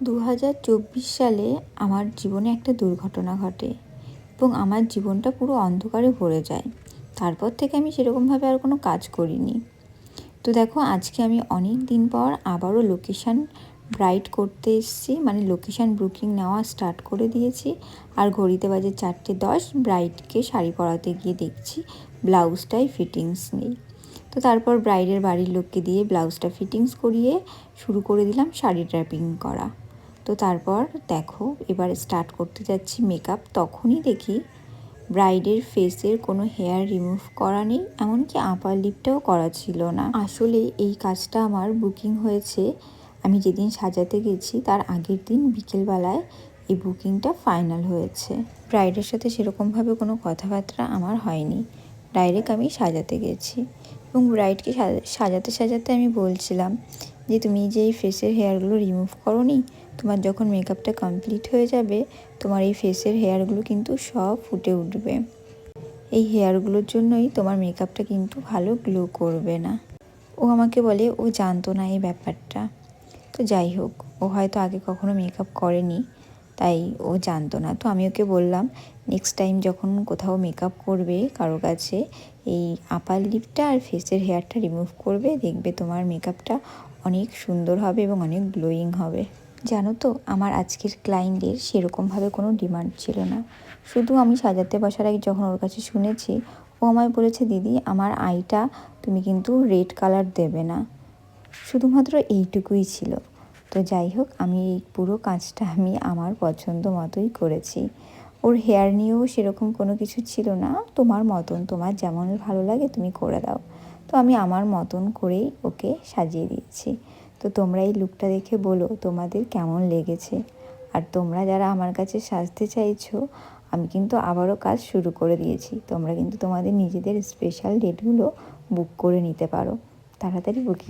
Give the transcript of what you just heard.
2024 সালে আমার জীবনে একটা দুর্ঘটনা ঘটে এবং আমার জীবনটা পুরো অন্ধকারে ভরে যায়। তারপর থেকে আমি সেরকমভাবে আর কোনো কাজ করিনি। তো দেখো, আজকে আমি অনেক দিন পর আবারও লোকেশান ব্রাইট করতে এসেছি, মানে লোকেশান বুকিং নেওয়া স্টার্ট করে দিয়েছি। আর ঘড়িতে বাজে 4:10, ব্রাইডকে শাড়ি পরাতে গিয়ে দেখছি ব্লাউজটাই ফিটিংস নেই। তো তারপর ব্রাইডের বাড়ির লোককে দিয়ে ব্লাউজটা ফিটিংস করিয়ে শুরু করে দিলাম শাড়ি ড্র্যাপিং করা। তো তারপর দেখো, এবার স্টার্ট করতে যাচ্ছি মেকআপ। তখনই দেখি ব্রাইডের ফেসের কোনো হেয়ার রিমুভ করা নেই, এমনকি আপার লিপটাও করা ছিল না। আসলে এই কাজটা আমার বুকিং হয়েছে, আমি যেদিন সাজাতে গেছি তার আগের দিন বিকেলবেলায় এই বুকিংটা ফাইনাল হয়েছে। ব্রাইডের সাথে সেরকমভাবে কোনো কথাবার্তা আমার হয়নি, ডাইরেক্ট আমি সাজাতে গেছি। এবং ব্রাইডকে সাজাতে সাজাতে আমি বলছিলাম যে তুমি যে এই ফেসের হেয়ারগুলো রিমুভ করোনি, তোমার যখন মেকআপটা কমপ্লিট হয়ে যাবে তোমার এই ফেসের হেয়ারগুলো কিন্তু সব ফুটে উঠবে। এই হেয়ারগুলোর জন্যই তোমার মেকআপটা কিন্তু ভালো গ্লো করবে না। ও আমাকে বলে ও জানতো না এই ব্যাপারটা। তো যাই হোক, ও হয়তো আগে কখনো মেকআপ করেনি, তাই ও জানতো না। তো আমি ওকে বললাম নেক্সট টাইম যখন কোথাও মেকআপ করবে কারো কাছে, এই আপার লিপটা আর ফেসের হেয়ারটা রিমুভ করবে, দেখবে তোমার মেকআপটা অনেক সুন্দর হবে এবং অনেক গ্লোয়িং হবে। জানো তো, আমার আজকের ক্লায়েন্টের সেরকমভাবে কোনো ডিমান্ড ছিল না। শুধু আমি সাজাতে বসার আগে যখন ওর কাছে শুনেছি, ও আমায় বলেছে দিদি আমার আইটা তুমি কিন্তু রেড কালার দেবে না, শুধুমাত্র এইটুকুই ছিল। তো যাই হোক, আমি এই পুরো কাজটা আমি আমার পছন্দ মতোই করেছি। ওর হেয়ার নিয়েও সেরকম কোনো কিছু ছিল না, তোমার মতন, তোমার যেমন ভালো লাগে তুমি করে দাও। তো আমি আমার মতন করেই ওকে সাজিয়ে দিয়েছি। তো তোমরা এই লুকটা দেখে বলো তোমাদের কেমন লেগেছে। আর তোমরা যারা আমার কাছে সাজতে চাইছো, আমি কিন্তু আবারও কাজ শুরু করে দিয়েছি। তোমরা কিন্তু তোমাদের নিজেদের স্পেশাল ডেটগুলো বুক করে নিতে পারো, তাড়াতাড়ি বুকিং